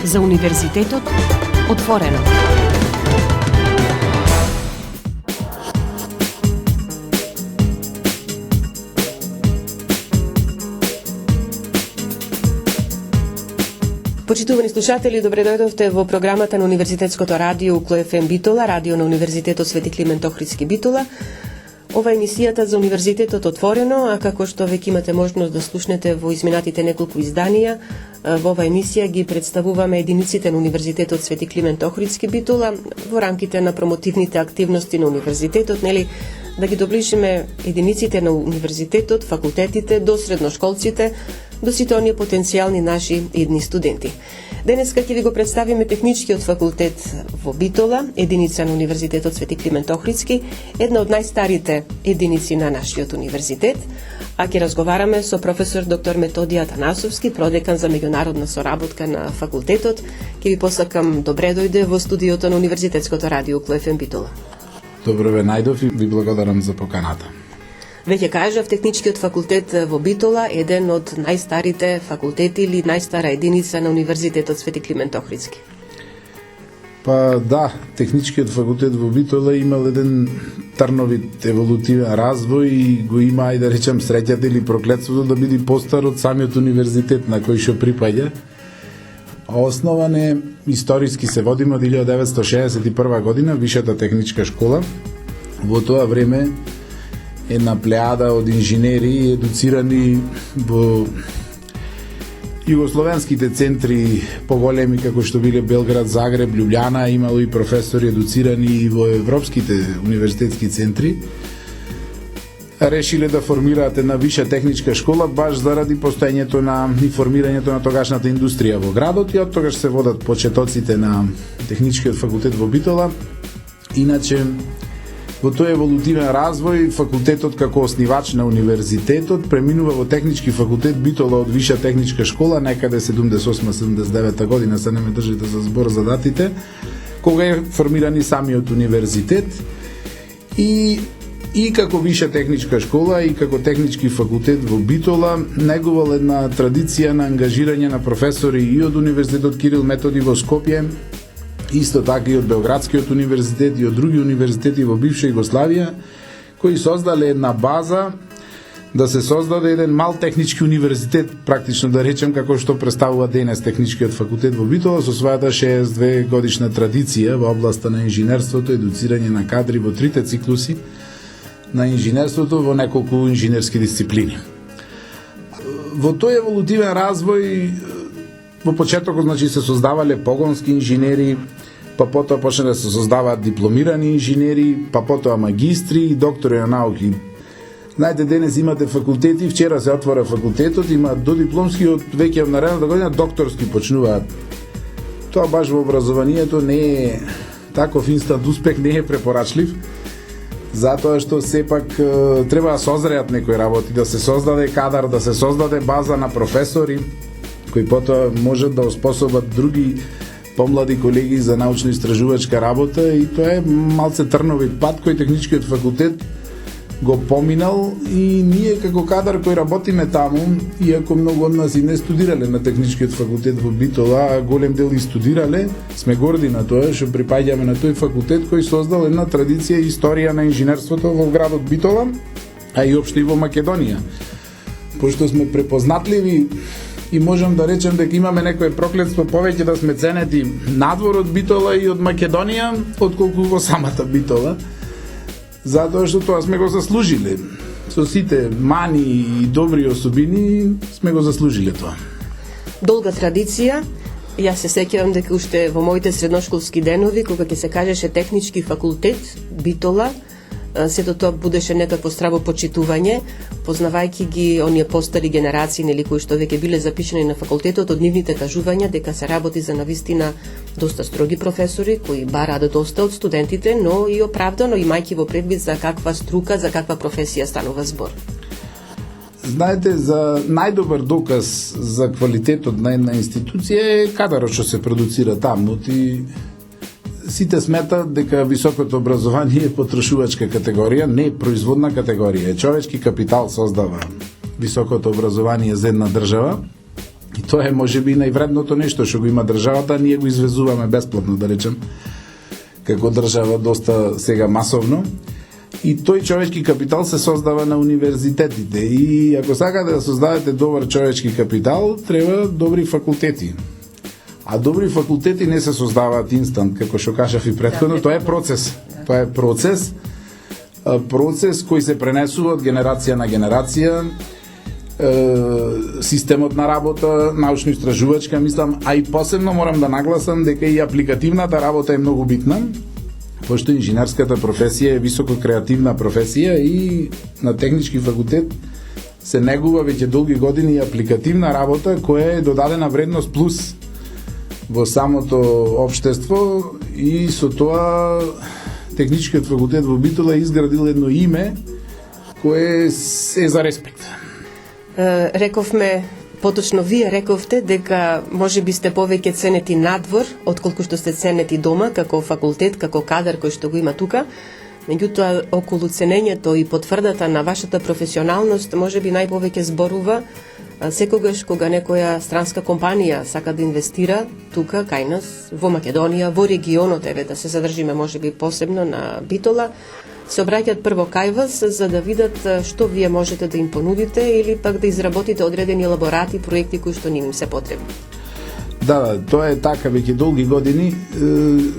за Универзитетот Отворено. Почитувани слушатели, добре дојдовте во програмата на Универзитетското радио УКЛО-ФМ Битола, радио на Универзитетот Свети Климент Охридски Битола. Ова е емисијата за Универзитетот Отворено, а како што веќе имате можност да слушнете во изминатите неколку изданија, во оваа емисија ги представуваме единиците на Универзитетот Свети Климент Охридски Битола во рамките на промотивните активности на универзитетот, да ги доближиме единиците на универзитетот, факултетите до средношколците, до сите оние потенцијални наши идни студенти. Денеска ќе ви го представиме Техничкиот факултет во Битола, единица на Универзитетот Свети Климент Охридски, една од најстарите единици на нашиот универзитет, а ќе разговараме со професор доктор Методиј Атанасовски, продекан за меѓународна соработка на факултетот. Ќе ви посакам добре дојде во студиото на Универзитетското радио УКЛО-ФМ Битола. Добро ве најдов и ви благодарам за поканата. Веќе кажав, Техничкиот факултет во Битола е еден од најстарите факултети или најстара единица на Универзитетот Свети Климент Охридски. Па да, Техничкиот факултет во Битола имал еден трновит еволутивен развој и го има, ајде да речем, среќата или проклетството да биде постар од самиот универзитет на кој што припаѓа. Основан е, историски се водиме од 1961 година, Висшата техничка школа. Во тоа време една плејада од инженери едуцирани во југословенските центри поголеми како што биле Белград, Загреб, Лјубљана, имало и професори едуцирани и во европските универзитетски центри. Решиле да формираат една висша техничка школа баш заради постоењето на и формирањето на тогашната индустрија во градот и од тогаш се водат почетоците на Техничкиот факултет во Битола. Иначе во тој еволутивен развој, факултетот како основач на универзитетот преминува во Технички факултет Битола од Висша техничка школа некаде 78-79 година, се не ме држите за збор за датите, кога е формиран и самиот универзитет и како Висша техничка школа и како Технички факултет во Битола негувал една традиција на ангажирање на професори и од Универзитетот Кирил Методи во Скопје, исто така и од Белградскиот универзитет и од други универзитети во бивша Југославија, кои создале една база да се создаде еден мал технички универзитет, практично да речем како што представува денес Техничкиот факултет во Битола со својата 62 годишна традиција во областа на инженерството, едуцирање на кадри во трите циклуси на инженерството во неколку инженерски дисциплини. Во тој еволутивен развој во почетокот се создавале погонски инженери, па потоа почна да се создаваат дипломирани инженери, па потоа магистри и доктори на науки. Знаете, денес имате факултети, вчера се отвора факултетот, има додипломски, од веќе од наредната година докторски почнуваат. Тоа баш во образованието не е таков инстант успех, не е препорачлив, затоа што сепак треба да созреат некои работи, да се создаде кадар, да се создаде база на професори, кои потоа можат да оспособат други помлади колеги за научно-истражувачка работа и тоа е малце трновит пат кој Техничкиот факултет го поминал и ние како кадар кој работиме таму, иако многу од нас и не студирале на Техничкиот факултет во Битола, а голем дел и студирале, сме горди на тоа што припаѓаме на тој факултет кој создал една традиција и историја на инженерството во градот Битола, а и општо и во Македонија. Пошто сме препознатливи и можам да речем дека имаме некое проклетство повеќе да сме ценети надвор од Битола и од Македонија, отколку во самата Битола, затоа што тоа сме го заслужиле. Со сите мани и добри особини сме го заслужиле тоа. Долга традиција. Јас се сеќавам дека уште во моите средношколски денови, кога ќе се кажеше Технички факултет Битола, сето тоа будеше некакво здраво почитување, познавајќи ги оние постари генерации, кои што веќе биле запишани на факултетот, од нивните кажувања дека се работи за навистина доста строги професори кои бараат доста од студентите, но и оправдано имајќи во предвид за каква струка, за каква професија станува збор. Знаете, за најдобар доказ за квалитетот на една институција е кадарот што се продуцира таму. Сите сметат дека високото образование е потрошувачка категорија, не производна категорија. Човечки капитал создава високото образование за една држава И тоа е можеби највредното нешто што го има државата, ние го извезуваме бесплатно, да речем, како држава доста сега масовно. И тој човечки капитал се создава на универзитетите. И ако сакате да создадете добар човечки капитал, треба добри факултети. А добри факултети не се создаваат инстант, како што кажав и претходно, тоа е процес. Тоа е процес кој се пренесува од генерација на генерација, системот на работа, научно-истражувачка, мислам, а и посебно морам да нагласам дека и апликативната работа е многу битна, пошто инженерската професија е високо креативна професија и на технички факултет се негува веќе долги години и апликативна работа која е додадена вредност плюс во самото општество и со тоа техничкиот факултет во Битола изградил едно име кое е за респект. Рековме, поточно вие рековте дека може би сте повеќе ценети надвор отколку што сте ценети дома како факултет, како кадар кој што го има тука. Меѓутоа, околу ценењето и потврдата на вашата професионалност може би најповеќе зборува секогаш кога некоја странска компанија сака да инвестира тука кај нас во Македонија, во регионот, еве да се задржиме можеби посебно на Битола, се обраќаат прво кај вас за да видат што вие можете да им понудите или пак да изработите одредени елаборати, проекти кои што им се потребни. Да, тоа е така веќе долги години.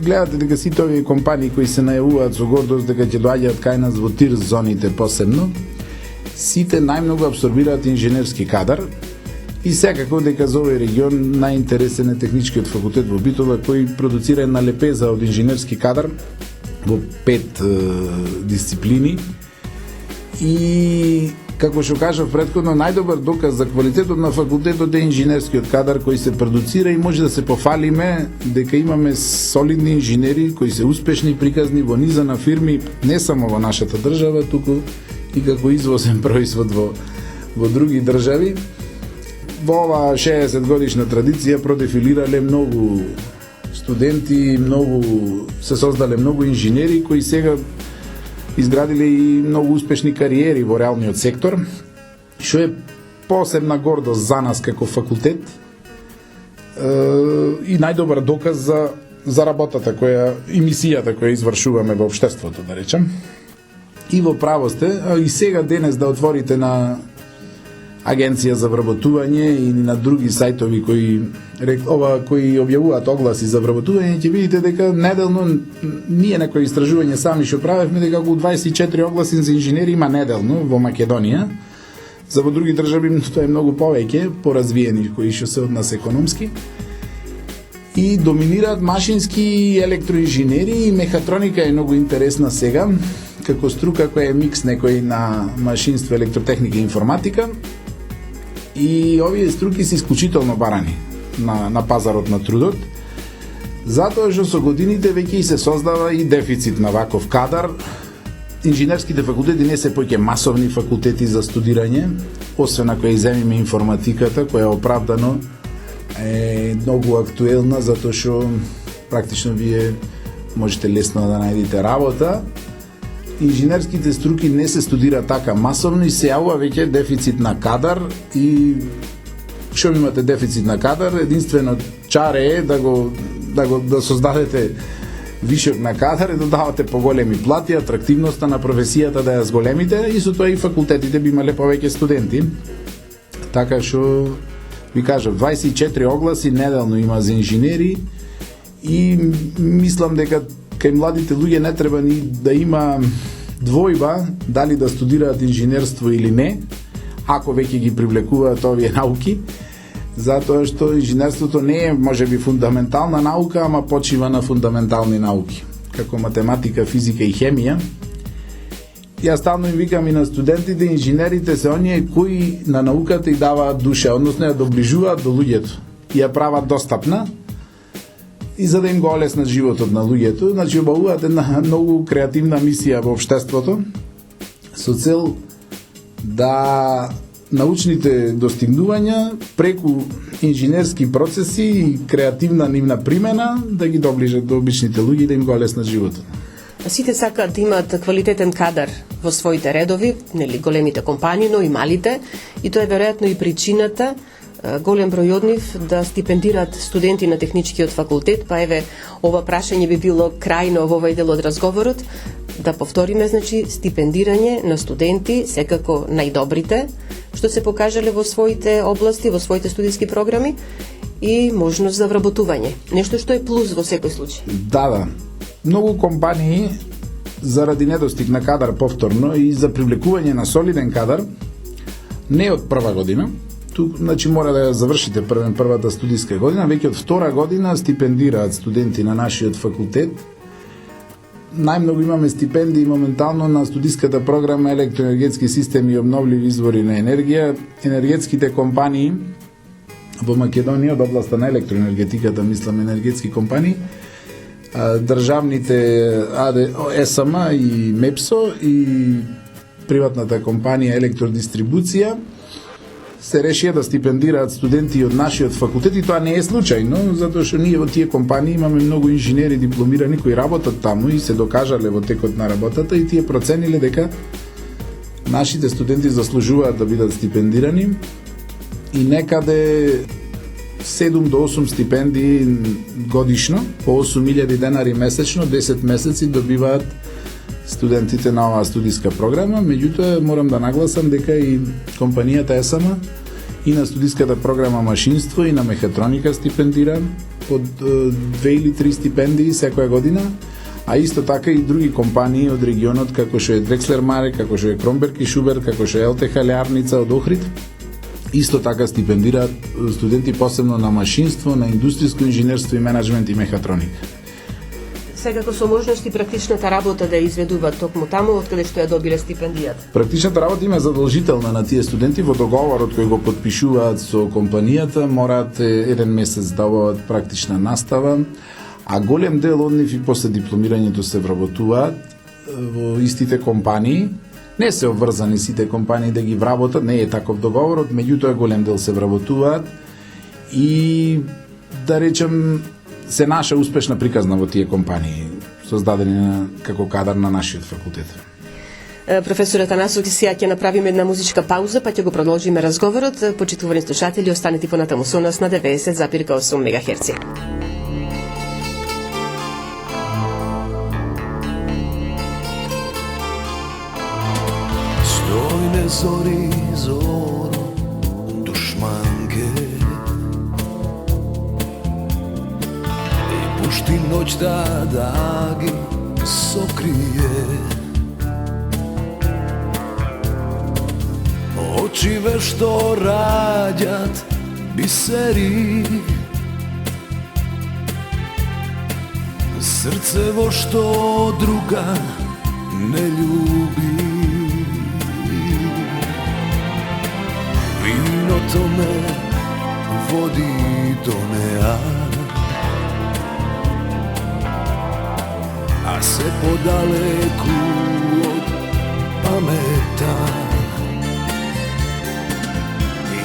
Гледате дека сите овие компании кои се најавуваат со гордост дека ќе доаѓаат кај нас во тир зоните посебно, сите најмногу абсорбираат инженерски кадар и секако дека за овој регион најинтересен е техничкиот факултет во Битола кој продуцира една лепеза од инженерски кадар во 5 дисциплини и како што кажав претходно, најдобар доказ за квалитетот на факултетот е инженерскиот кадар кој се продуцира и може да се пофалиме дека имаме солидни инженери кои се успешни, приказни во низа на фирми не само во нашата држава, туку и како извозен производ во други држави. Во ова 60 годишна традиција продефилирале многу студенти, се создале многу инженери кои сега изградиле и многу успешни кариери во реалниот сектор, што е посебна гордост за нас како факултет и најдобар доказ за работата и мисијата која извршуваме во општеството, да речем. И во право сте, и сега денес да отворите на Агенција за вработување и на други сајтови кои објавуваат огласи за вработување, ќе видите дека неделно ние некои истражување сами што правевме дека околу 24 огласи за инженери има неделно во Македонија. За во други држави тоа е многу повеќе, поразвиени кои што се од нас економски. И доминираат машински и електроинженери и мехатроника е многу интересна сега, како струка која е микс некој на машинство, електротехника и информатика. И овие струки се исклучително барани на пазарот на трудот, затоа што со годините веќе се создава и дефицит на ваков кадар. Инженерските факултети не се поќе масовни факултети за студирање, освен ако ја земиме информатиката, која оправдано е многу актуелна, затоа што практично вие можете лесно да најдете работа. Инженерските струки не се студира така масовно и се јавува веќе дефицит на кадар и што имате дефицит на кадар, единствено чаре е да создадете вишок на кадар и да давате поголеми плати, атрактивноста на професијата да ја зголемите и со тоа и факултетите би имале повеќе студенти. Така што ви кажав, 24 огласи неделно има за инженери и мислам дека кај младите луѓе не треба ни да има двојба дали да студираат инженерство или не, ако веќе ги привлекуваат овие науки, затоа што инженерството не е можеби фундаментална наука, ама почива на фундаментални науки, како математика, физика и хемија. Јас стално им викам и на студентите, инженерите се оние кои на науката и даваат душа, односно ја доближуваат до луѓето и ја прават достапна, и за да им го олеснат животот на луѓето, значи обавуваат една многу креативна мисија во општеството со цел да научните достигнувања преку инженерски процеси и креативна нивна примена да ги доближат до обичните луѓе и да им го олеснат животот. Сите сакаат да имаат квалитетен кадар во своите редови, нели големите компании, но и малите, и тоа е веројатно и причината голем број од нив да стипендираат студенти на техничкиот факултет, па еве ова прашање би било крајно во овој дел од разговорот, да повториме, значи, стипендирање на студенти, секако најдобрите, што се покажале во своите области, во своите студиски програми, и можност за вработување. Нешто што е плюс во секој случај. Да. Многу компании заради недостиг на кадар повторно и за привлекување на солиден кадар, не од прва година, тук значи мора да ја завршите првата студиска година, веќе од втора година стипендираат студенти на нашиот факултет. Најмногу имаме стипендии моментално на студиската програма електроенергетски системи и обновливи извори на енергија. Енергетските компании во Македонија од областа на електроенергетиката, мислам енергетски компании, државните ЕСМ и МЕПСО и приватната компанија Електродистрибуција се решија да стипендираат студенти од нашиот факултет, и тоа не е случајно, затоа што ние во тие компании имаме многу инженери дипломирани кои работат таму и се докажале во текот на работата, и тие процениле дека нашите студенти заслужуваат да бидат стипендирани, и некаде 7 до 8 стипендии годишно, по 8.000 денари месечно, 10 месеци добиваат студентите на оваа студиска програма. Меѓутоа, морам да нагласам дека и компанијата ЕСМ и на студиската програма машинство и на мехатроника стипендира од 2 или 3 стипендии секоја година, а исто така и други компании од регионот, како што е Дрекслер Маре, како што е Кромберг и Шубер, како што е ЛТХ Леарница од Охрид, исто така стипендираат студенти посебно на машинство, на индустријско инженерство и менаџмент и мехатроника. Секако со можности практичната работа да изведуваат токму таму од каде што ја добиле стипендијата. Практичната работа има задолжителна на тие студенти, во договорот кој го потпишуваат со компанијата, мораат еден месец да обават практична настава, а голем дел од нив и после дипломирањето се вработуваат во истите компании. Не се обврзани сите компании да ги вработат, не е таков договорот, меѓутоа голем дел се вработуваат и, да речем, се наша успешна приказна во тие компании, создадени како кадар на нашиот факултет. Професор Атанасов, сега ќе направиме една музичка пауза, па ќе го продолжиме разговорот. Почитувани слушатели, останете понатаму со нас на 90,8 МГц. Stojne zori, zoro, dušmanke, i pušti noć da dagi sokrije. Oči vešto rađat biseri, srce vo što druga ne ljubi. Vino to me vodi do nea, a se podaleku od pameta.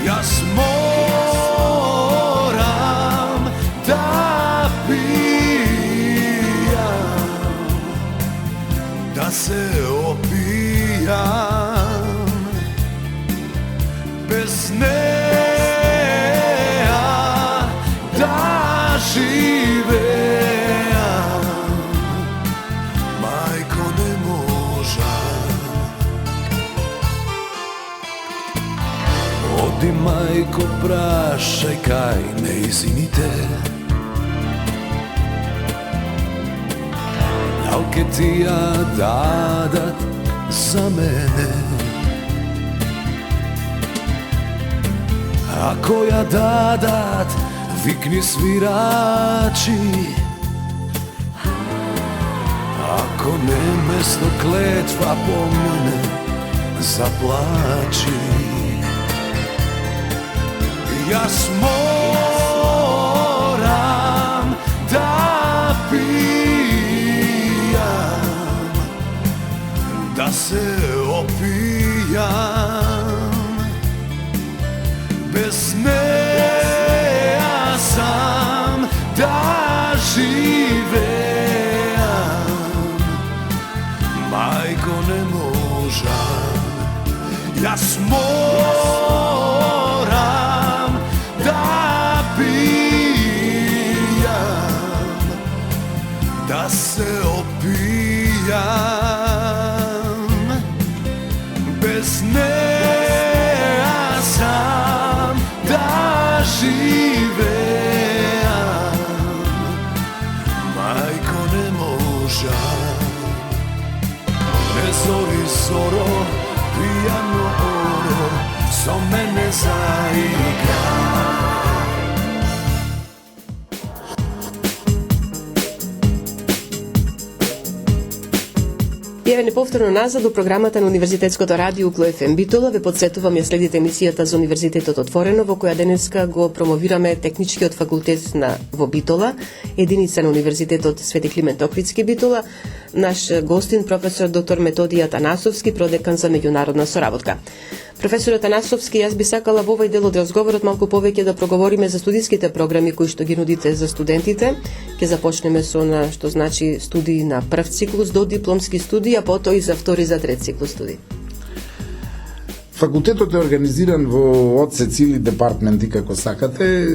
Ja moram da pijam, da se opijam, bez neja da živeam, majko ne možam. Odi majko prašaj kaj ne izvinite, lalke ti ja dadat za mene. Ako ja dadat, vikni svirači, ako ne mesto kletva po mene zaplači. Ja moram da pijam, da se opijam, bez neja sam da živeam, majko ne možam. Ja moram tesoro, piano oro, so mene zaigra. Јавење повторно назад у програмата на Универзитетското радио Кло ФМ Битола. Ве подсетувам ја следите емисијата за Универзитетот отворено, во која денеска го промовираме Техничкиот факултет во Битола, единица на Универзитетот Свети Климент Охридски Битола. Наш гостин професор доктор Методија Танасовски, продекан за меѓународна соработка. Професор Танасовски, јас би сакала во овој дел од разговорот малку повеќе да проговориме за студиските програми кои што ги нудите за студентите. Ќе започнеме со на што значи студии на прв циклус до дипломски студии, а потоа и за втори и за трет циклус студии. Факултетот е организиран во одсеци или департменти, како сакате.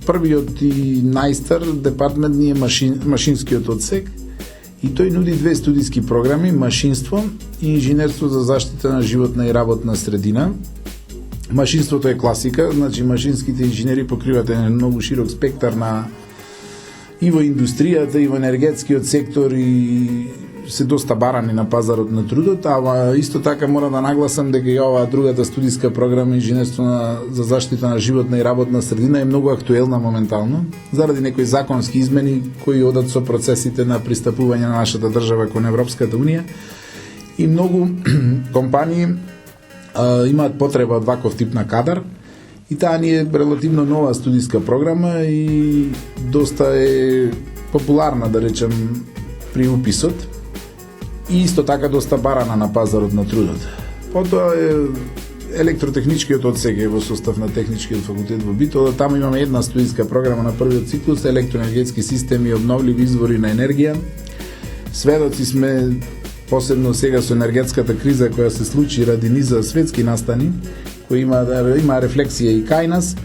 Првиот и најстар департмент ни е машинскиот одсек, и тој нуди две студиски програми: машинство и инженерство за заштита на животна и работна средина. Машинството е класика, значи машинските инженери покриваат еден многу широк спектар на и во индустријата, и во енергетскиот сектор, и се доста барани на пазарот на трудот, ама исто така мора да нагласам дека и оваа другата студиска програма инженерство за заштита на животна и работна средина е многу актуелна моментално, заради некои законски измени кои одат со процесите на пристапување на нашата држава кон Европската унија, и многу компании имаат потреба од ваков тип на кадар, и таа ни е релативно нова студиска програма и доста е популарна, да речем, при уписот, и исто така доста барана на пазарот на трудот. Потоа е електротехничкиот одсек е во состав на Техничкиот факултет во Битола. Таму имаме една студиска програма на првиот циклус, електроенергетски системи и обновливи извори на енергија. Сведоци сме, посебно сега со енергетската криза која се случи ради низа светски настани, кои има рефлексија и кај нас,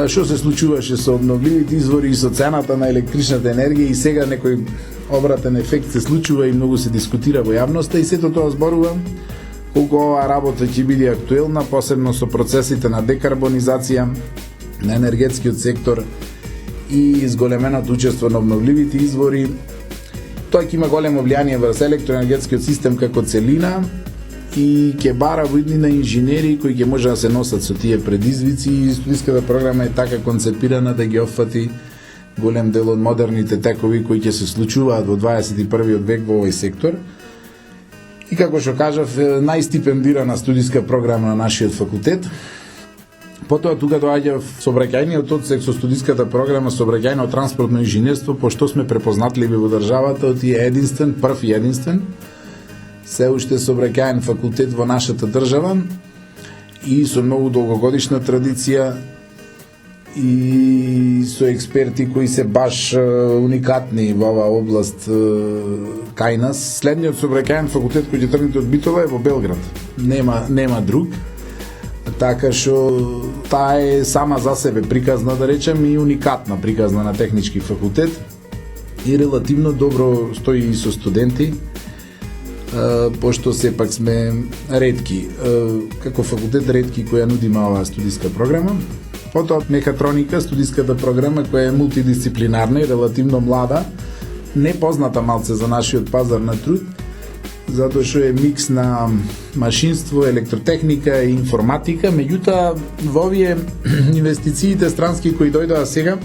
што се случуваше со обновливите извори и со цената на електричната енергија, и сега некој обратен ефект се случува и многу се дискутира во јавноста, и сето тоа зборува колку оваа работа ќе биде актуелна, посебно со процесите на декарбонизација на енергетскиот сектор и зголеменото учество на обновливите извори. Тоа ќе има големо влијание врз електроенергетскиот систем како целина и ќе бара во иднина инженери кои ќе може да се носат со тие предизвици, и студиската програма е така концепирана да ги опфати голем дел од модерните текови кои ќе се случуваат во 21. век во овој сектор. И како што кажав, најстипендирана студиска програма на нашиот факултет. Потоа тука доаѓа сообраќајниот одсек со студиската програма сообраќајно транспортно инженерство, пошто сме препознатливи во државата, оти е единствен, прв и единствен се уште сообраќајен факултет во нашата држава и со многу долгогодишна традиција и со експерти кои се баш уникатни во оваа област кај нас. Следниот сообраќајен факултет кој ќе тргнете од Битола е во Белград. Нема друг. Така што таа е сама за себе приказна, да речем, и уникатна приказна на Технички факултет, и релативно добро стои и со студенти, пошто сепак сме ретки, како факултет ретки која нудиме оваа студиска програма. Потоа мехатроника, студиската програма која е мултидисциплинарна и релативно млада, непозната малце за нашиот пазар на труд, затоа што е микс на машинство, електротехника и информатика. Меѓутоа, во овие инвестициите странски кои дојдоа сега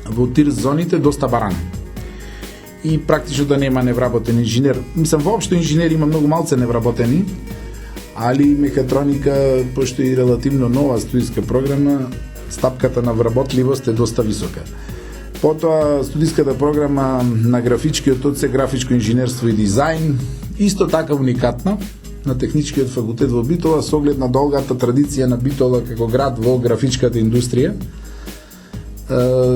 во тир зоните доста барани. И практично да нема невработен инженер. Мислам, воопшто инженери има многу малце невработени, али мехатроника, пошто е релативно нова студиска програма, стапката на вработливост е доста висока. Потоа студиската програма на графичкиот одсек, графичко инженерство и дизајн, исто така уникатна на Техничкиот факултет во Битола, со оглед на долгата традиција на Битола како град во графичката индустрија.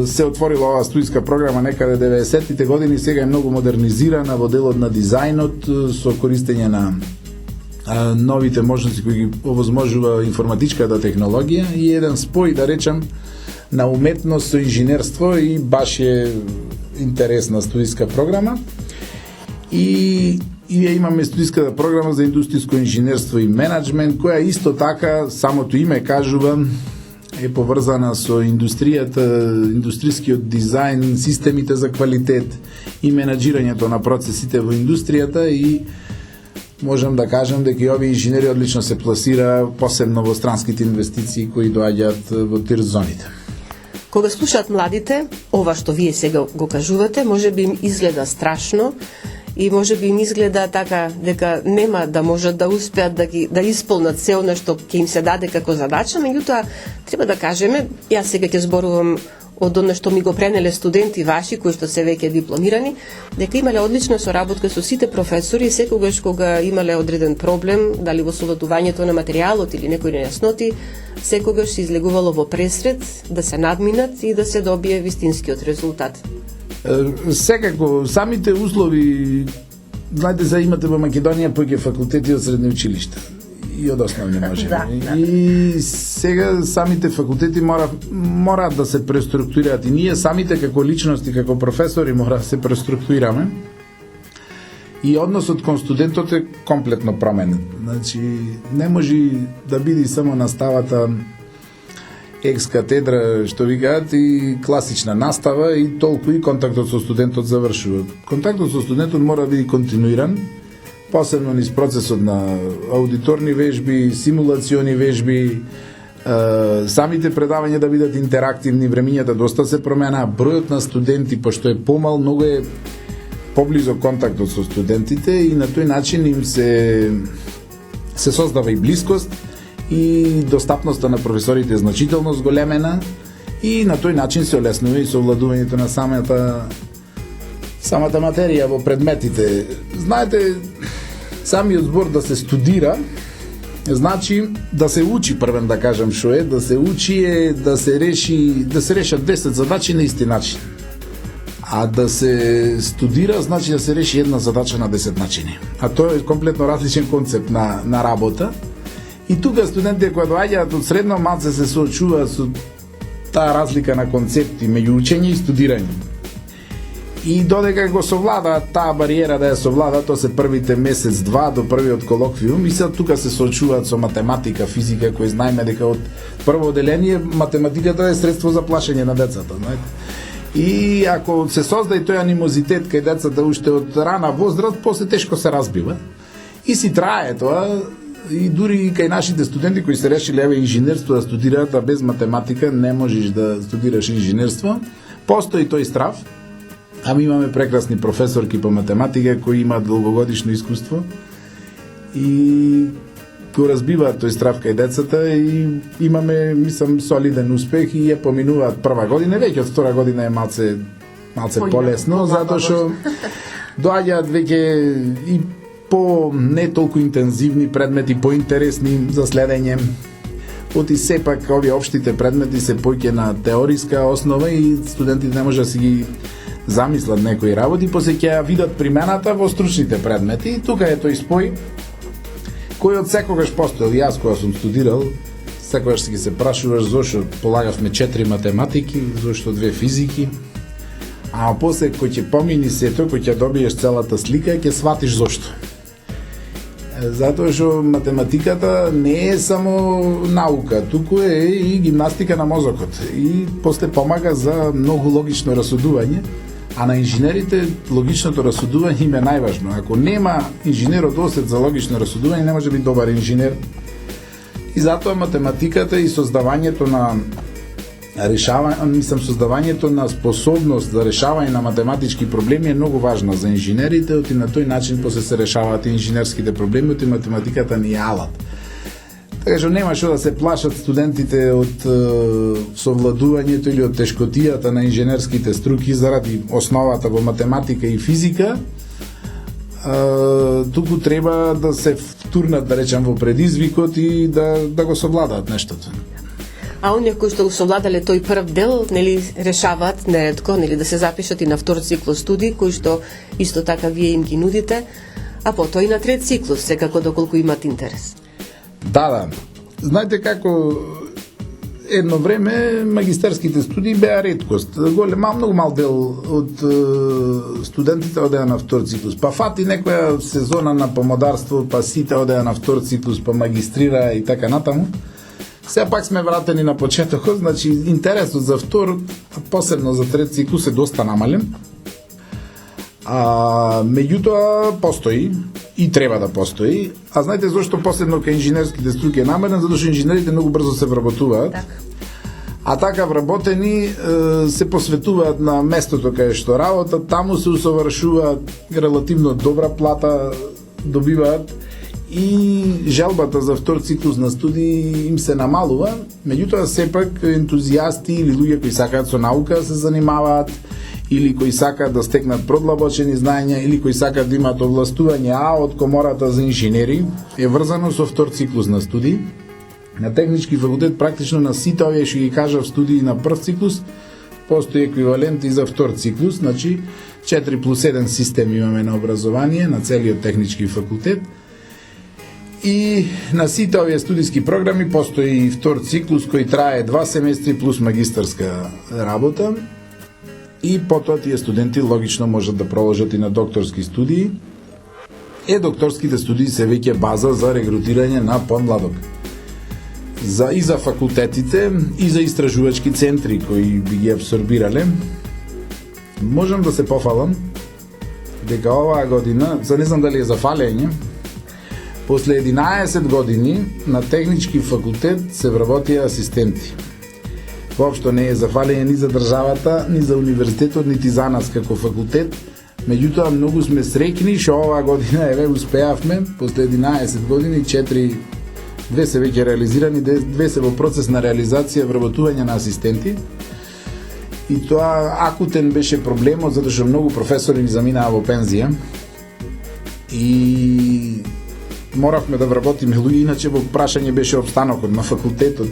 Се отворила оваа студиска програма некаде 90-тите години, сега е многу модернизирана во делот на дизајнот со користење на новите можности кои ги овозможува информатичката технологија и еден спој, да речем, на уметност со инженерство, и баш е интересна студиска програма. И имаме студиската програма за индустријско инженерство и менеджмент, која исто така, самото име кажува, е поврзана со индустријата, индустријскиот дизајн, системите за квалитет и менаџирањето на процесите во индустријата, и можам да кажам дека и овие инженери одлично се пласира, посебно во странските инвестиции кои доаѓаат во тир зоните. Кога слушаат младите, ова што вие сега го кажувате, може би им изгледа страшно и може би им изгледа така дека нема да можат да успеат да исполнат се она што ќе им се даде како задача, меѓутоа треба да кажеме, јас сега ќе зборувам од оно што ми го пренеле студенти ваши кои што се веќе дипломирани, дека имале одлична соработка со сите професори и секогаш кога имале одреден проблем, дали во совладувањето на материјалот или некои нејасноти, секогаш се излегувало во пресред да се надминат и да се добие вистинскиот резултат. Секако, самите услови, знаете, за имате во Македонија поќе факултети од средни училишта и од основни може. Да. И сега самите факултети мораат да се преструктурираат и ние самите како личности, како професори мора да се преструктурираме. И односот кон студентот е комплетно променет. Значи, не може да биде само наставата екс-катедра, што викаат, и класична настава и толку и контактот со студентот завршува. Контактот со студентот мора да биде континуиран, посебно низ процесот на аудиторни вежби, симулациони вежби, самите предавања да бидат интерактивни, времињата доста се променаа, бројот на студенти, пошто е помал, многу е поблизо контактот со студентите и на тој начин им се создава и блискост и достапноста на професорите е значително зголемена и на тој начин се олеснува и совладувањето на самата материја во предметите. Знаете, самиот збор да се студира значи да се учи, првен да кажам што е, да се учи е да се решат 10 задачи на исти начин. А да се студира значи да се реши една задача на 10 начини. А тоа е комплетно различен концепт на работа. И тука студентите кои доаѓаат од средно малце се соочуваат со таа разлика на концепти меѓу учење и студирање. И додека го совладаат таа бариера да ја совладаат, тоа се првите месец-два до првиот колоквиум и сега тука се соочуваат со математика, физика, кои знаеме дека од прво оделение математиката е средство за плашење на децата, знаете. И ако се создаде тој анимозитет кај децата уште од рана возраст, после тешко се разбива. И си трае тоа, и дури и кај нашите студенти кои се решиле еве инженерство да студираат, а без математика не можеш да студираш инженерство, постои тој страв. Ами имаме прекрасни професорки по математика кои имаат долгогодишно искуство и го разбиваат тој страв кај децата и имаме, мислам, солиден успех и ја поминуваат прва година, веќе од втора година е малце полесно, затоа што доаѓаат веќе и по не толку интензивни предмети, поинтересни за следење. Оти сепак овие општите предмети се поќе на теориска основа и студентите не може да си ги замислат некои работи, после ќе ја видат примената во стручните предмети и тука е тој спој кој од секогаш постоел. Јас кога сум студирал, секогаш си ги се прашуваш зошто полагавме 4 математики, зошто 2 физики, а после кој ќе помини сето, кој ќе добиеш целата слика, ќе сватиш зошто. Затоа што математиката не е само наука, туку е и гимнастика на мозокот и после помага за многу логично расудување, а на инженерите логичното расудување им е најважно. Ако нема инженерот осет за логично расудување, не може да биде добар инженер. И затоа математиката и создавањето на создавањето на способност за решавање на математички проблеми е многу важна за инженерите, оти на тој начин после се решаваат и инженерските проблеми, оти математиката ни е алат. Така што нема што да се плашат студентите од совладувањето или од тешкотијата на инженерските струки заради основата во математика и физика. Туку треба да се втурнат, да речем, во предизвикот и да го совладаат нештото. А оние кои што го совладале тој прв дел, нели решаваат неретко, нели да се запишат и на втор циклус студии, кои што исто така вие им ги нудите, а потоа и на трет циклус, секако доколку имат интерес. Да. Знаете како едно време магистерските студии беа реткост. Многу мал дел од студентите одеа на втор циклус. Па фати некоја сезона на помодарство, па сите одеа на втор циклус, па магистрира и така натаму. Сега пак сме вратени на почетокот, значи интересот за втор, посебно за трет циклус е доста намален. Меѓутоа постои и треба да постои. А знаете зошто посебно кај инженерските струки е намерен? Затоа што инженерите многу брзо се вработуваат. А така вработени се посветуваат на местото кај што работат, таму се усовршуваат, релативно добра плата добиваат и желбата за втор циклус на студии им се намалува. Меѓутоа сепак ентузијасти или луѓе кои сакаат со наука се занимаваат, или кои сакаат да стекнат продлабочени знаења, или кои сакаат да имаат овластување од комората за инженери, е врзано со втор циклус на студии. На технички факултет практично на сите овие што ги кажав студии на прв циклус постои еквивалент и за втор циклус, значи 4+1 систем имаме на образование на целиот технички факултет. И на сите овие студиски програми постои и втор циклус кој трае 2 семестри плюс магистарска работа. И потоа тие студенти логично можат да проложат и на докторски студии. Докторските студии се веќе база за регрутирање на помладок. И за факултетите, и за истражувачки центри кои би ги абсорбирале. Можам да се пофалам дека оваа година, не знам дали е за фалење, после 11 години на технички факултет се вработија асистенти. Воопшто не е зафалење ни за државата, ни за универзитетот, нити за нас како факултет. Меѓутоа многу сме среќни што оваа година успеавме после 11 години 2 се веќе реализирани, 2 се во процес на реализација вработување на асистенти. И тоа акутен беше проблемот затоа што многу професори ни заминаа во пензија. И моравме да вработиме луѓе, иначе во прашање беше обстанокот на факултетот.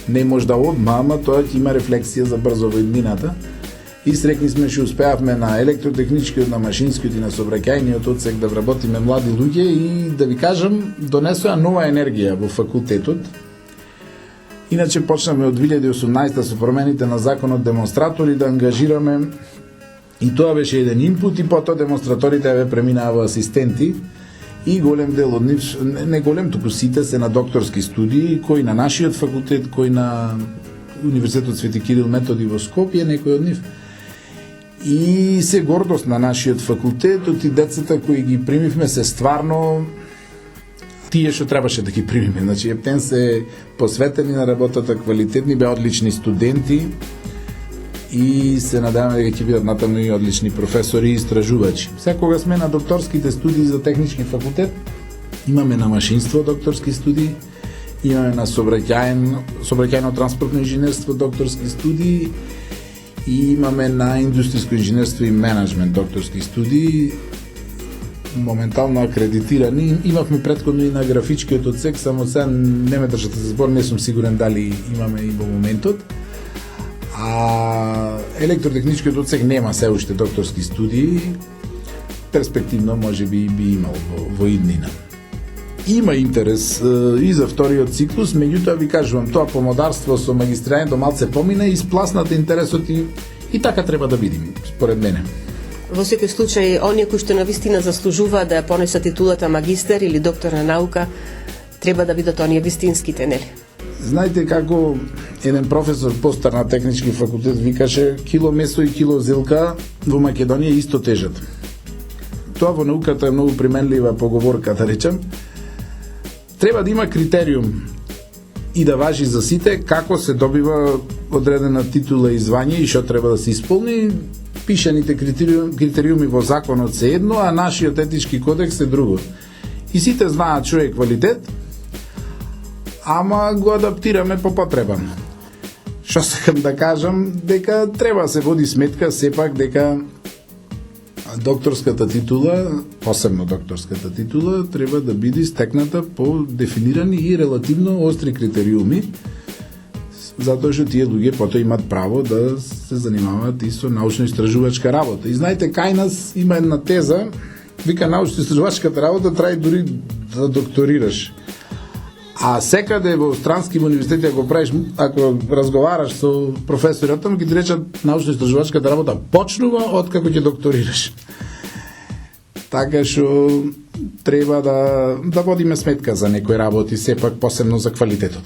Не може да одма, ама тоа ќе има рефлексија за брзо во иднината. И срекни сме што успеавме на електротехничкиот, на машинскиот и на сообраќајниот одсек да вработиме млади луѓе и да ви кажам, донесоа нова енергија во факултетот. Иначе почнаме од 2018 со промените на законот демонстратори да ангажираме и тоа беше еден инпут и потоа демонстраторите преминаа во асистенти. И голем дел од нив, не голем, туку сите се на докторски студии, кои на нашиот факултет, кои на Универзитетот Свети Кирил Методи во Скопје, некои од нив. И се гордост на нашиот факултет, и децата кои ги примивме се стварно тие што требаше да ги примиме. Значи, ептен се посветени на работата, квалитетни, беа одлични студенти и се надеваме дека ќе бидат натаму и одлични професори и истражувачи. Секога сме на докторските студии за технички факултет, имаме на машинство докторски студии, имаме на сообраќајно-транспортно инженерство докторски студии и имаме на индустријско инженерство и менеджмент докторски студии, моментално акредитирани. Имавме претходно и на графичкиот одсек, само сега не ме држате за збор, не сум сигурен дали имаме и во моментот. А електротехничкиот одсек нема се уште докторски студии, перспективно може би имал во иднина. Има интерес и за вториот циклус, меѓутоа ви кажувам, тоа помодарство со магистрањето малце помина и спласнат интересот и така треба да бидим, според мене. Во секој случај, оние кои што навистина заслужуваат да ја понесат титулата магистер или доктор на наука, треба да бидат оние вистинските, нели? Знаете како еден професор постар на технички факултет викаше, кило месо и кило зелка во Македонија исто тежат. Тоа во науката е многу применлива поговорка, да речем. Треба да има критериум и да важи за сите како се добива одредена титула и звање и што треба да се исполни. Пишаните критериуми во законот се едно, а нашиот етички кодекс е друго. И сите знаат што е квалитет, ама го адаптираме по потреба. Што сакам да кажам, дека треба се води сметка сепак дека докторската титула, посебно докторската титула, треба да биде стекната по дефинирани и релативно остри критериуми, затоа што тие луѓе потоа имат право да се занимаваат и со научно-истражувачка работа. И знаете, кај нас има една теза, вика научно-истражувачката работа трае дури да докторираш. А секаде во странски универзитети, ако правиш, ако разговараш со професорите, таму ќе ти речат научно-истражувачката работа почнува од како ќе докторираш. Така што треба да водиме сметка за некои работи, сепак посебно за квалитетот.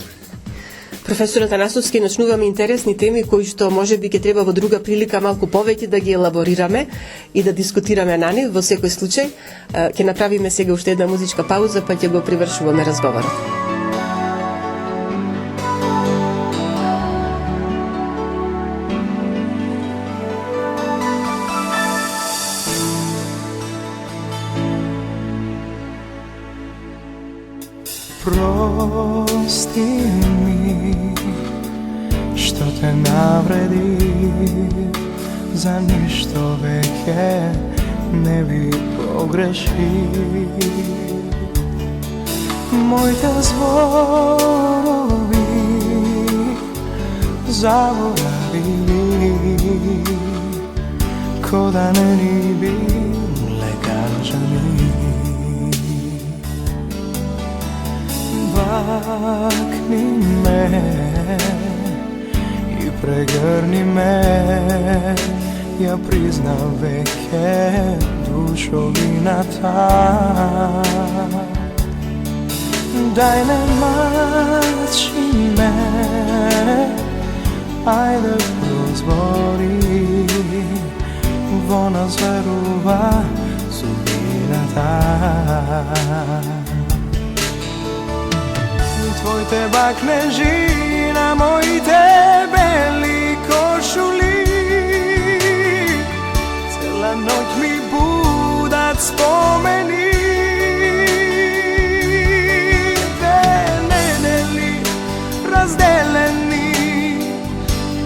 Професор Атанасовски, начнуваме интересни теми кои што можеби ќе треба во друга прилика малку повеќе да ги елаборираме и да дискутираме на нив. Во секој случај, ќе направиме сега уште една музичка пауза, па ќе го привршуваме разговорот. Прости ми, што те навреди, за ништо веќе не би погреши. Моите зборови заборавили, ко да не ни биле кажани. Бакни ме и прегрни ме, ја признав веќе душовината. Дај не мачи ме, ајде прозвори, во нас верува судбината. Твоите бакнежи на моите бели кошули, цела ноќ ми будат спомени. Две недели разделени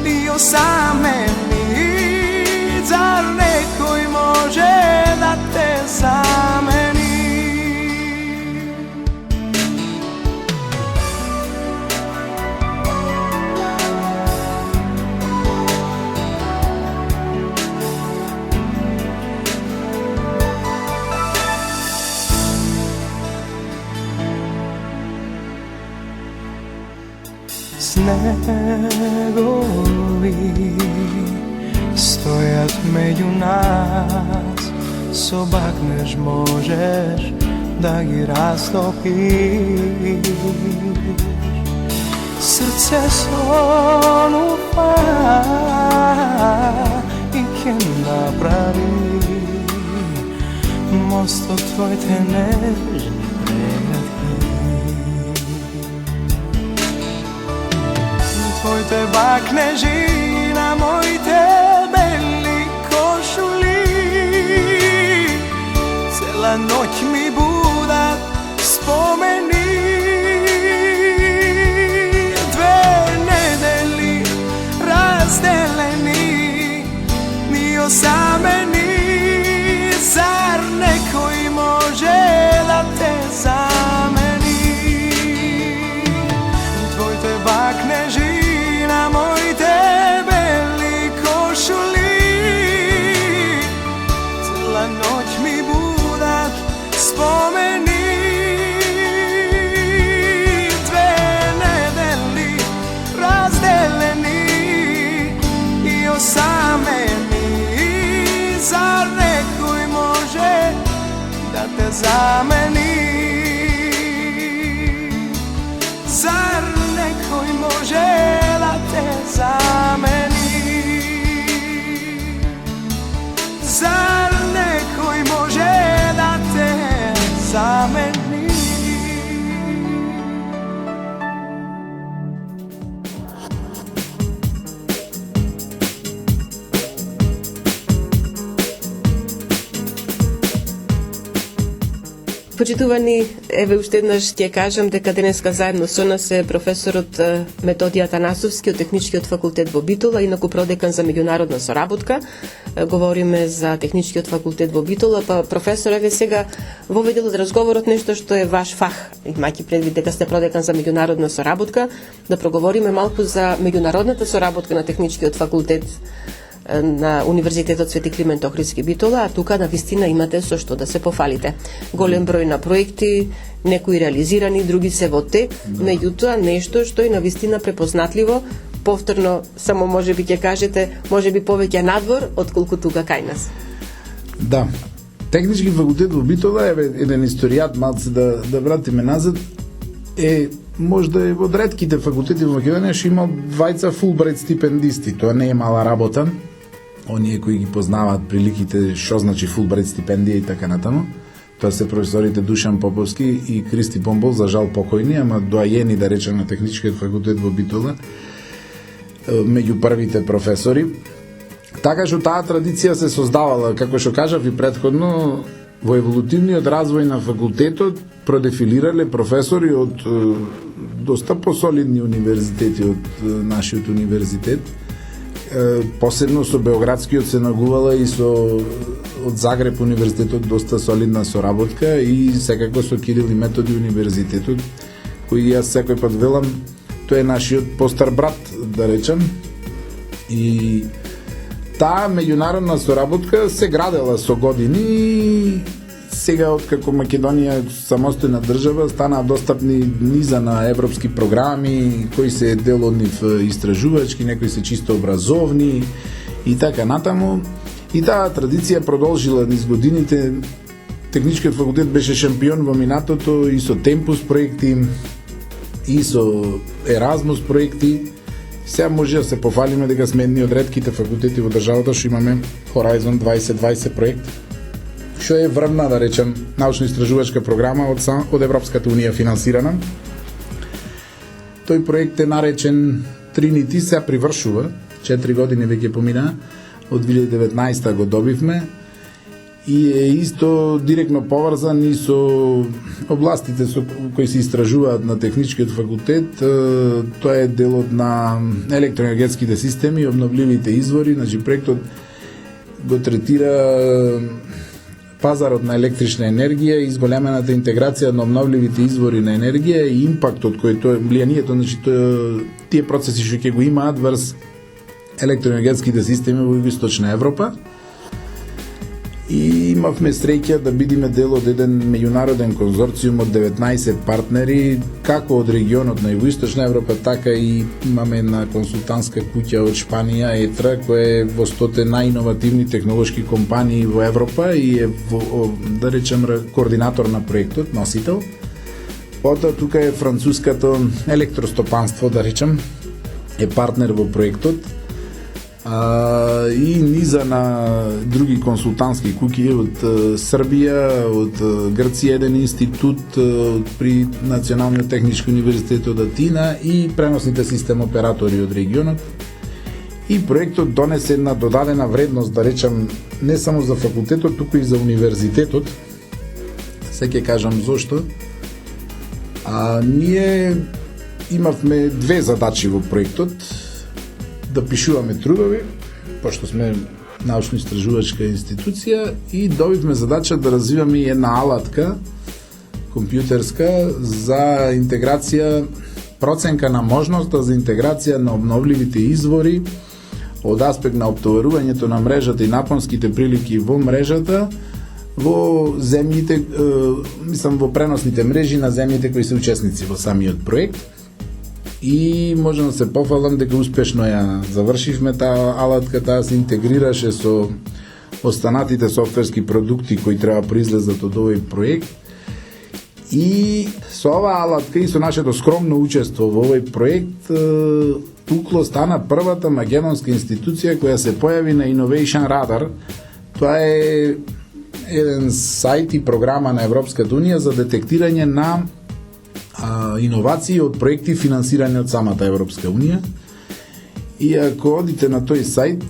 и осамени, зар некој може да те замени? Снегови стојат меѓу нас, со бакнеж можеш да ги растопиш. Срце сонува и ќе направи мостот твоите нежни преградки. Твоите бакнежи на моите бели кошули, цела ноќ ми будат спомени. Две недели разделени и осамени, зар некој може да те замени? Твоите бакнежи на моите бели кошули, цела ноќ ми будат спомени. Две недели разделени и осамени, зар некој може да те замени? Зар некој може да те замени? Зар некој може да те замени? Почитувани, еве уште еднаш ќе кажам дека денеска заедно со нас е професорот Методи Атанасовски од Техничкиот факултет во Битола, инаку продекан за меѓународна соработка. Говориме за Техничкиот факултет во Битола, па професор, еве сега воведел од разговорот нешто што е ваш фах, имајќи предвид дека сте продекан за меѓународна соработка, да проговориме малку за меѓународната соработка на Техничкиот факултет на Универзитетот Свети Климент Охридски Битола, а тука на вистина имате со што да се пофалите. Голем број на проекти, некои реализирани, други се во тек, меѓутоа нешто што е на вистина препознатливо, повторно само можеби ќе кажете, можеби повеќе надвор отколку тука кај нас. Да. Технички факултет во Битола е еден историјат, малце да вратиме назад, е можда е од ретките факултети во Македонија што има двајца Фулбрайт стипендисти. Тоа не е мала работа. Оние кои ги познаваат приликите што значи Фулбрайт стипендија и така натаму. Тоа се професорите Душан Поповски и Кристи Помбол, за жал покојни, ама доајени, да речем, на техничкиот факултет во Битола, меѓу првите професори. Така што таа традиција се создавала, како што кажав и претходно, во еволутивниот развој на факултетот продефилирале професори од доста посолидни универзитети од нашиот универзитет. Посебно со Београдскиот се нагувала и со од Загреб универзитетот доста солидна соработка и секако со Кирил и Методи универзитетот, кој јас секој пат велам, тој е нашиот постар брат, да речем. И таа меѓународна соработка се градела со години и сега откако Македонија самостојна држава станаа достапни низа на европски програми кои се дел од нив истражувачки, некои се чисто образовни и така натаму. И таа традиција продолжила низ годините. Техничкиот факултет беше шампион во минатото и со Темпус проекти и со Еразмус проекти. Сега може да се пофалиме дека сме едни од ретките факултети во државата што имаме Horizon 2020 проект, што е врвна, да речем, научно-истражувачка програма од Европската унија финансирана. Тој проект е наречен Trinity, сега привршува, 4 години веќе помина, од 2019 го добивме и е исто директно поврзан и со областите со кои се истражуваат на техничкиот факултет. Тоа е делот на електроенергетските системи и обновливите извори. Значи проектот го третира пазарот на електрична енергија и зголемената интеграција на обновливите извори на енергија и импактот кој тоа влијанието, значи тие процеси што ќе го имаат врз електроенергетските системи во Југоисточна Европа. И имавме среќа да бидеме дел од еден меѓународен конзорциум од 19 партнери, како од регионот на Југоисточна Европа, така и имаме една консултантска куќа од Шпанија, ЕТРА, која е во 100 најиновативни технолошки компании во Европа и е, да речем, координатор на проектот, носител. Потоа тука е француското електростопанство, да речем, е партнер во проектот. И низа на други консултантски куќи од Србија, од Грција еден институт, при Националниот технички универзитет од Атина и преносните систем оператори од регионот. И проектот донесе една додадена вредност, да речем, не само за факултетот, туку и за универзитетот. Се ќе кажам зошто. Ние имавме две задачи во проектот: да пишуваме трудови, пошто сме научно-истражувачка институција, и добивме задача да развиваме една алатка компјутерска за интеграција, проценка на можноста за интеграција на обновливите извори од аспект на оптоварувањето на мрежата и напонските прилики во мрежата во земјите, во преносните мрежи на земјите кои се учесници во самиот проект. И можам да се пофалам дека успешно ја завршивме таа алатка, таа се интегрираше со останатите софтверски продукти кои треба произлезат од овој проект. И со оваа алатка и со нашето скромно учество во овој проект, Укло стана првата македонска институција која се појави на Innovation Radar. Тоа е еден сајт и програма на Европската унија за детектирање на иновации од проекти финансирани од самата Европска унија. И ако одите на тој сајт,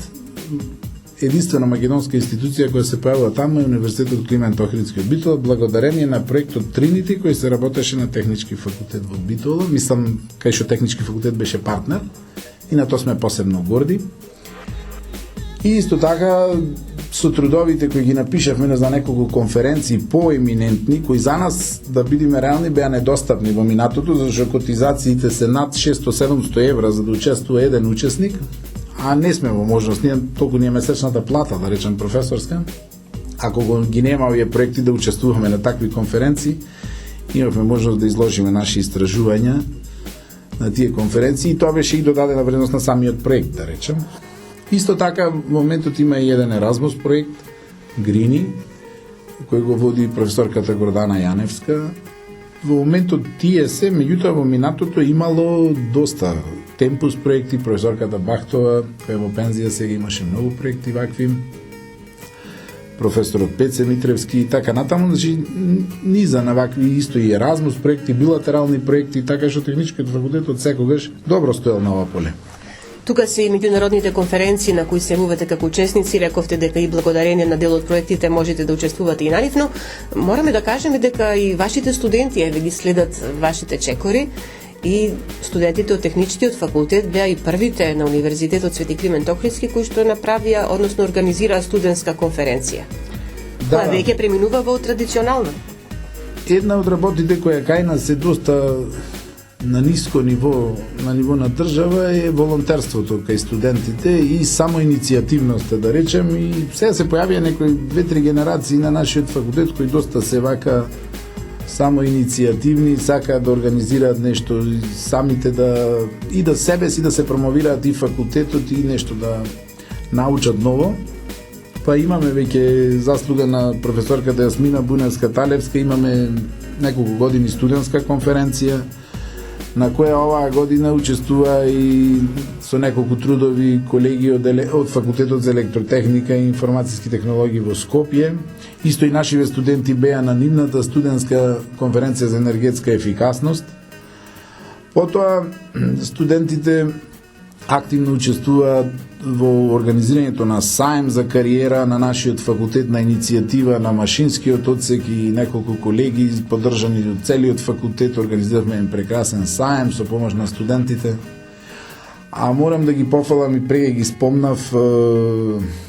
единствена македонска институција која се појавила таму е Универзитетот Климент Охридски од Битола, благодарение на проектот Trinity кој се работеше на Технички факултет во Битола. Мислам, кај што Технички факултет беше партнер и на тоа сме посебно горди. И исто така со трудовите кои ги напишавме за неколку конференции поеминентни, кои за нас, да бидеме реални, беа недостапни во минатото, зашто котизациите се над 600-700 евра за да учествува еден учесник, а не сме во можност, толку ни е месечната плата, да речем професорска. Ако ги нема овие проекти да учествуваме на такви конференции, имавме можност да изложиме наши истражувања на тие конференции и тоа беше и додадена вредност на самиот проект, да речем. Исто така, во моментот има и еден Еразмус проект, Грини, кој го води професорката Гордана Јаневска, во моментот тие се, меѓутоа во минатото имало доста темпус проекти, професорката Бахтова, која во пензија сега имаше многу проекти вакви, професорот Пеце Митревски и така натаму, значи низа на вакви исто и Еразмус проекти, билатерални проекти, така што техничкиот факултет од секогаш добро стоел на ова поле. Тука се и меѓународните конференции на кои се јавувате како учесници, рековте дека и благодарение на дел од проектите можете да учествувате и на нив, но мораме да кажеме дека и вашите студенти еве ги следат вашите чекори и студентите од техничкиот факултет беа и првите на Универзитетот Свети Климент Охридски кои што направија, односно организираа студентска конференција. Да. Која веќе преминува во традиционална. Една од работите која кај нас е доста на ниско ниво, на ниво на држава е волонтерството кај студентите и само иницијативноста, да речем, и сега се појавија некои 2-3 генерации на нашиот факултет кои доста се вака само иницијативни, сакаат да организираат нешто самите да себе си да се промовираат и факултетот и нешто да научат ново. Па имаме веќе заслуга на професорката Јасмина Бујневска-Талевска, имаме неколку години студентска конференција на која оваа година учествува и со неколку трудови колеги од факултетот за електротехника и информациски технологии во Скопје. Исто и нашиве студенти беа на нивната студентска конференција за енергетска ефикасност. Потоа студентите активно учествуваат во организирањето на саем за кариера на нашиот факултет, на иницијатива на машинскиот одсек и неколку колеги поддржани од целиот факултет. Организиравме прекрасен саем со помош на студентите. А морам да ги пофалам и прега ги спомнав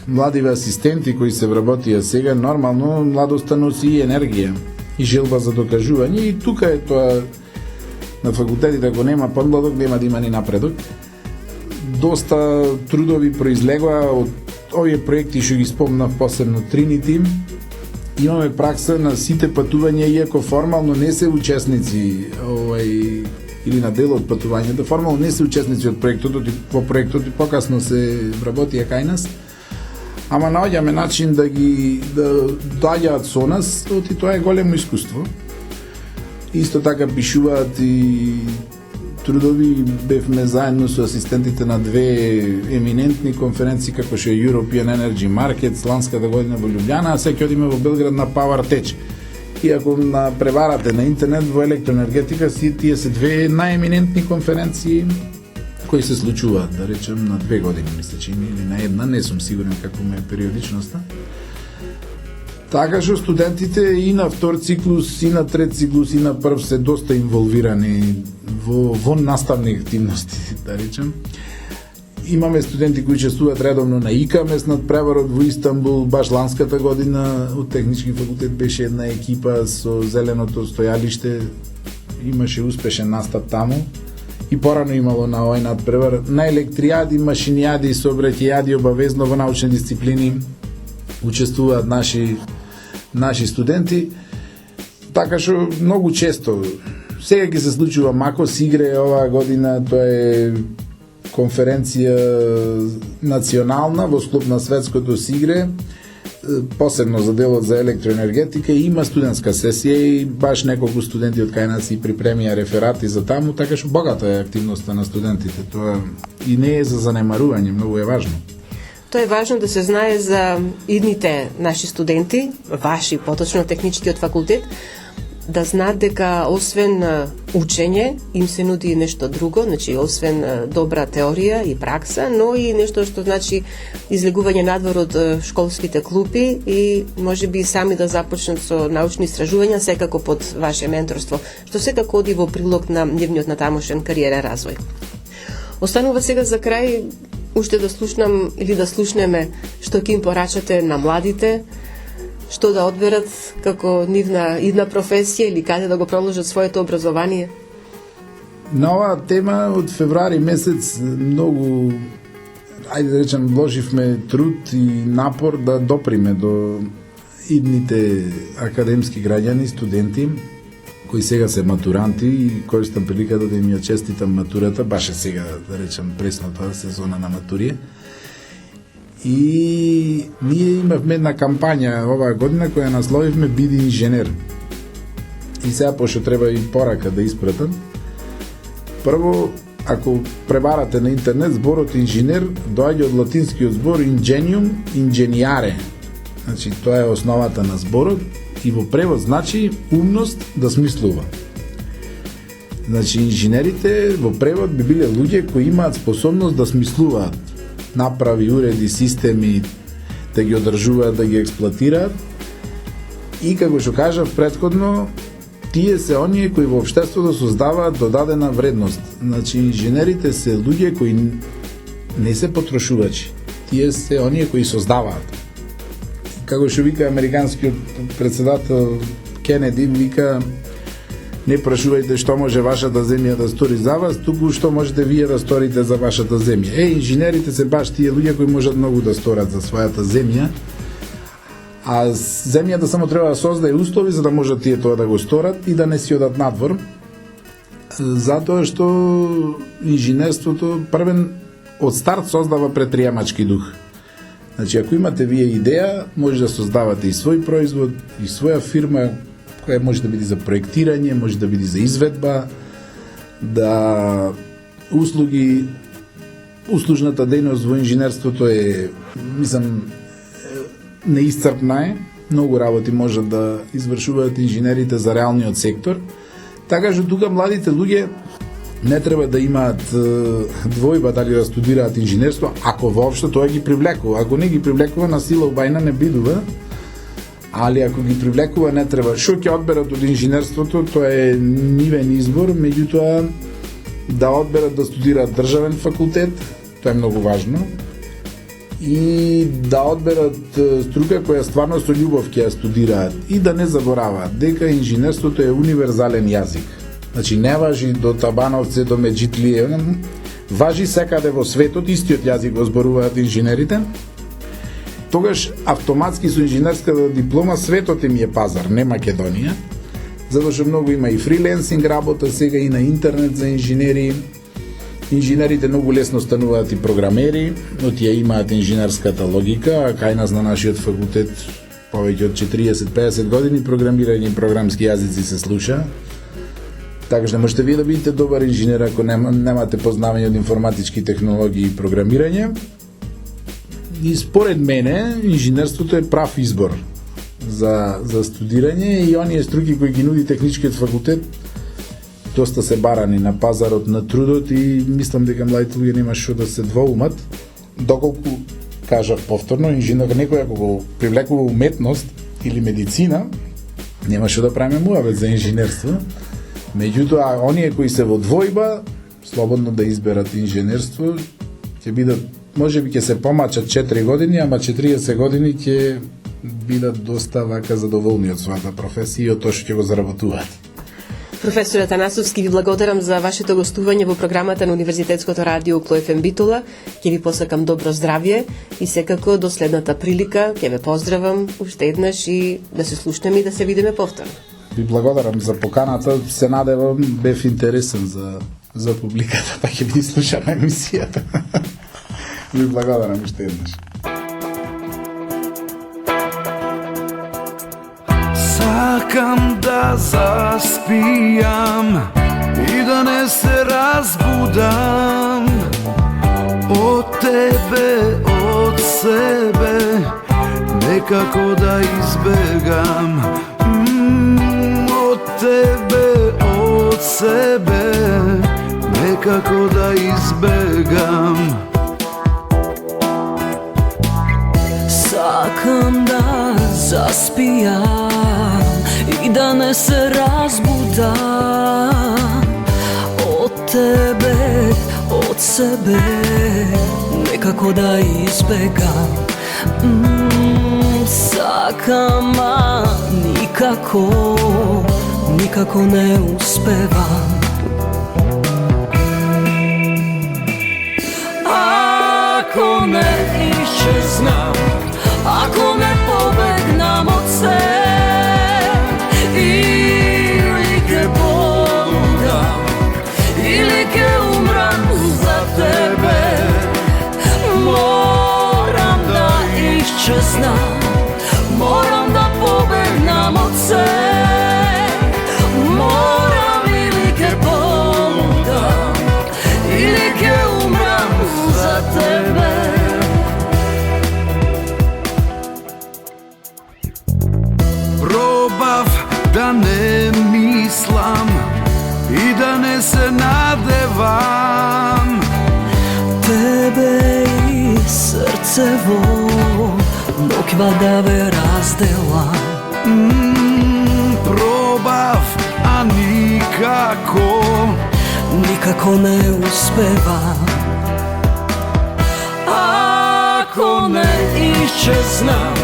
младиве асистенти кои се вработија сега. Нормално младоста носи и енергија и желба за докажување, и тука е тоа на факултетите, ако нема подмладок, нема да има ни напредок. Доста трудови произлегоа од овие проекти што ги спомнав, посебно Тринити. Имаме пракса на сите патувања, иако формално не се учесници или на дел од патувањата, формално не се учесници од проектот, во проектот и покасно се вработија кај нас. Ама наоѓаме начин да доаѓаат со нас, и тоа е големо искуство. Исто така пишуваат и трудови, бевме заедно со асистентите на 2 еминентни конференции како што е European Energy Markets ланската година во Лјубљана, а сега ќе одиме во Белград на Power Tech. И ако преварате на интернет во електроенергетика, тие се 2 најеминентни конференции кои се случуваат, да речем, на 2 години, мисля, че или на една, не сум сигурен како ме е периодичноста. Така што студентите и на втор циклус, и на трет циклус, и на прв се доста инволвирани во наставни активности, да речем. Имаме студенти кои учествуваат редовно на ИКАМЕС над преварот во Истанбул, баш ланската година од технички факултет беше една екипа со зеленото стојалиште, имаше успешен настап таму. И порано имало на овој надпревар на електријади, машинијади и сообраќајади обавезно во научни дисциплини учествуваат наши студенти. Така што многу често сега ќе се случува МАКОС игре оваа година, тоа е конференција национална во склоп на светското сигре, посебно за делот за електроенергетика, и има студентска сесија и баш неколку студенти од кај нас и припремија реферати за таму, така што богата е активноста на студентите. Тоа и не е за занемарување, многу е важно. Тоа е важно да се знае за идните наши студенти, ваши, поточно техничкиот факултет, да знаат дека освен учење им се нуди нешто друго, значи освен добра теорија и пракса, но и нешто што значи излегување надвор од школските клупи и можеби сами да започнат со научни истражувања, секако под ваше менторство, што секако оди во прилог на нивниот натамошен кариерен развој. Останува сега за крај уште да слушнам или да слушнеме што ќе им порачате на младите, што да одберат како нивна идна професија или каде да го продолжат своето образование? На оваа тема од февруари месец многу, ајде да речем, вложивме труд и напор да доприме до идните академски граѓани, студенти, кои сега се матуранти и користам приликата да им ја честитам матурата, баш е сега, да речем, пресната сезона на матурија. И ние имавме една кампања оваа година која насловивме Биди инженер. И сега пошто треба и порака да испратам. Прво, ако пребарате на интернет, зборот инженер доаѓа од латинскиот збор ingenium, ingeniare. Значи, тоа е основата на зборот и во превод значи умност да смислува. Значи, инженерите во превод би биле луѓе кои имаат способност да смислуваат, направи, уреди, системи, да ги одржуваат, да ги експлоатираат. И како што кажав предходно, тие се оние кои во општеството создаваат додадена вредност. Значи, инженерите се луѓе кои не се потрошувачи. Тие се оние кои создаваат. Како што вика американскиот председател Кенеди, вика: не прашувајте што може вашата земја да стори за вас, туку што можете вие да сторите за вашата земја. Инженерите се баш тие луѓе кои можат многу да сторат за својата земја, а земјата само треба да создае услови за да можат тие тоа да го сторат и да не си одат надвор. Затоа што инженерството првен од старт создава предприемачки дух. Значи, ако имате вие идеја, може да создавате и свој производ, и своја фирма, која може да биде за проектирање, може да биде за изведба, да услуги, услужната дејност во инженерството е, мислам, неисцрпна е, многу работи можат да извршуваат инженерите за реалниот сектор, така што тука младите луѓе не треба да имаат двојба дали да студираат инженерство, ако воопшто тоа ги привлекува. Ако не ги привлекува, на сила убајна не бидува, али ако ги привлекува, не треба. Што ќе одберат од инженерството, тоа е нивен избор, меѓутоа да одберат да студираат државен факултет, тоа е многу важно, и да одберат струка која стварно со љубов ќе ја студираат и да не забораваат дека инженерството е универзален јазик. Значи, не важи до Табановце, до Меджитлие, важи секаде во светот, истиот јазик го зборуваат инженерите. Тогаш автоматски со инженерската диплома светот им е пазар, не Македонија, затоа што многу има и фриленсинг работа сега и на интернет за инженери. Инженерите многу лесно стануваат и програмери, но тие имаат инженерската логика, а кај нас на нашиот факултет повеќе од 40-50 години програмирање и програмски јазици се слуша. Така што можете вие да бидете добар инженер ако немате познавање од информатички технологии и програмирање. И според мене, инженерството е прав избор за студирање и оние струки кои ги нуди техничкиот факултет доста се барани на пазарот на трудот и мислам дека младите луѓе нема што да се двоумат. Доколку, кажав повторно, инженер некој ако го привлекува уметност или медицина, нема што да правиме муавет за инженерство. Меѓутоа, оние кои се во двојба, слободно да изберат инженерство, ќе бидат, можеби ќе се помачат 4 години, ама 40 години ќе бидат доста вака задоволни од својата професија и од тоа што ќе го заработуваат. Професор Атанасовски, ви благодарам за вашето гостување во програмата на Универзитетското радио Кло ФМ Битола. Ќе ви посакам добро здравје и секако до следната прилика ќе ве поздравам уште еднаш и да се слушнеме и да се видиме повторно. Ви благодарам за поканата, се надевам бев интересен за публиката, па ќе ви слушам емисијата. Ви благодарам уште еднаш. Сакам да заспијам и да не се разбудам од тебе, од себе, некако да избегам од тебе, од себе, некако да избегам. Сакам да заспијам и да не се разбудам од тебе, од себе, некако да избегам. Сакам, а никако не успевам. Ако не исчезнам, ако не побегнам од се, или ке полудам, или ке умрам за тебе, морам да исчезнам, морам да побегнам од се, crkva da ve razdela. Probav, a nikako ne uspeva. Ako ne iščeznam,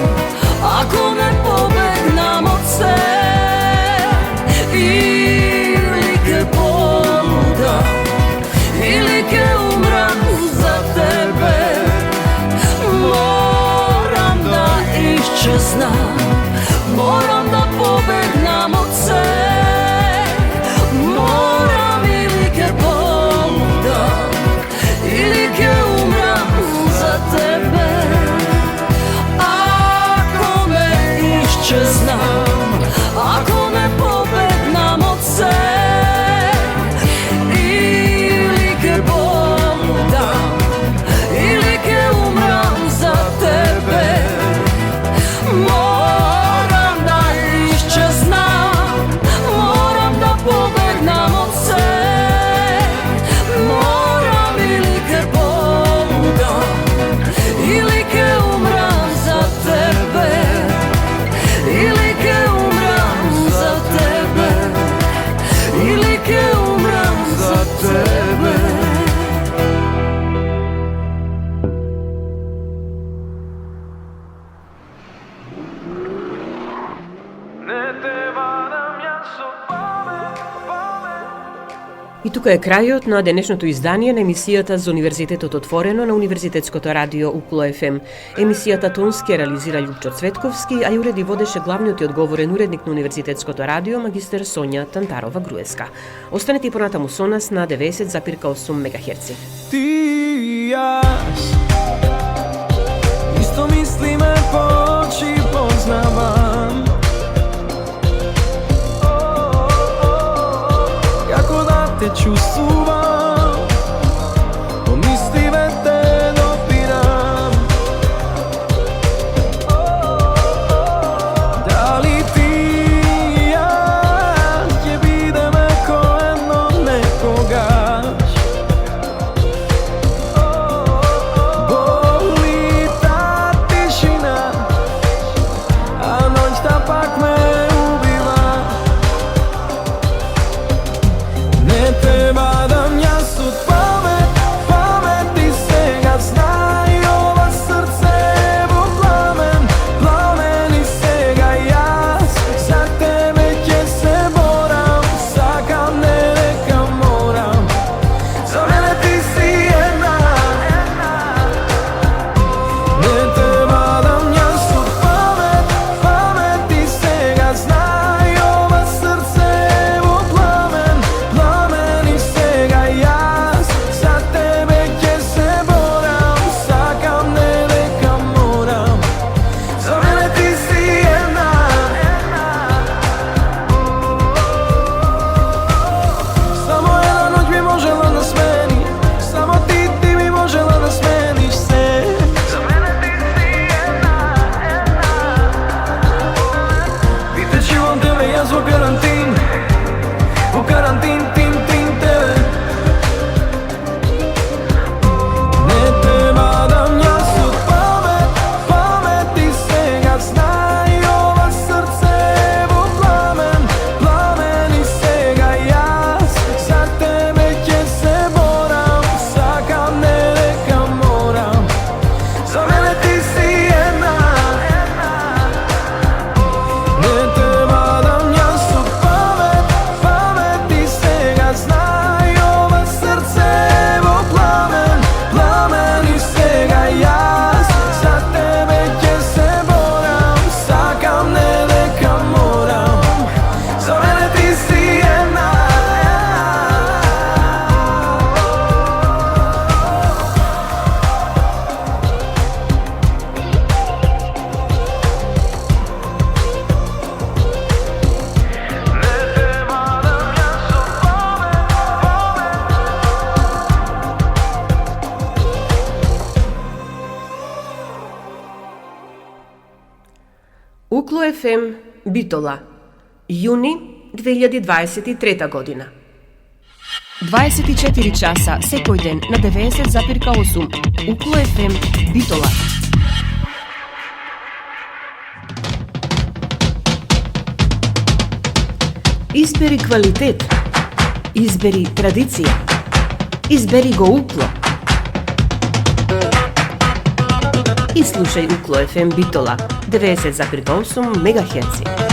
ako ne pobegnam od se, ili ke poludam, ili ke umram za tebe, moram da iščeznam, moram da pobegnam od se, moram ili ke poludam, ili ke umram za tebe. Ako ne iščeznam, ako ne pobegnam od se, ili ke poludam, ili ke umram za tebe, moram da iščeznam, moram da pobegnam od se, moram ili ke poludam, ili ke umram za tebe, ili ke umram za tebe, ili ke umram za tebe. И тука е крајот на денешното издание на емисијата за Универзитетот отворено на Универзитетското радио УКЛО ФМ. Емисијата тонски реализира Љупчо Цветковски, а ја уреди водеше главниот и одговорен уредник на Универзитетското радио, магистер Сонја Тантарова-Груевска. Останете и понатаму со нас на 90,8 МГц. Ти и јас исто мислиме, по очи познавам. Како да те чувствувам, по мисливе те допирам. Дали ти и јас ќе бидеме ко едно некогаш? Боли та тишина, а ноќта пак ме убива. Не те бадам јас од памет, памет и сега знај ова срце во пламен, пламен и сега јас за тебе ќе се борам, сакам не дека морам, за мене ти си една. Не те бадам јас од памет, памет и сега знај ова срце во пламен, пламен и сега јас за тебе ќе се борам, сакам не дека морам, за мене ти си една. Само една ноќ би можела да смени, само ти би можела да смениш се. За мене ти си една. Виде живот тебе јас во карантин, тин тебе. Не те бадам јас од памет, памет и сега знај ова срце во пламен, пламен и сега јас за тебе ќе се борам, сакам не дека морам, за мене ти си една. Не те бадам јас од памет, памет и сега знај ова срце во пламен, пламен и сега јас за тебе ќе се борам, сакам не дека морам, за мене ти си една. УКЛО ФМ Битола, јуни 2023 година. 24 часа секој ден на 90,8 УКЛО ФМ Битола. Избери квалитет. Избери традиција. Избери го Укло. И слушај Укло FM Битола 90,8 МГц.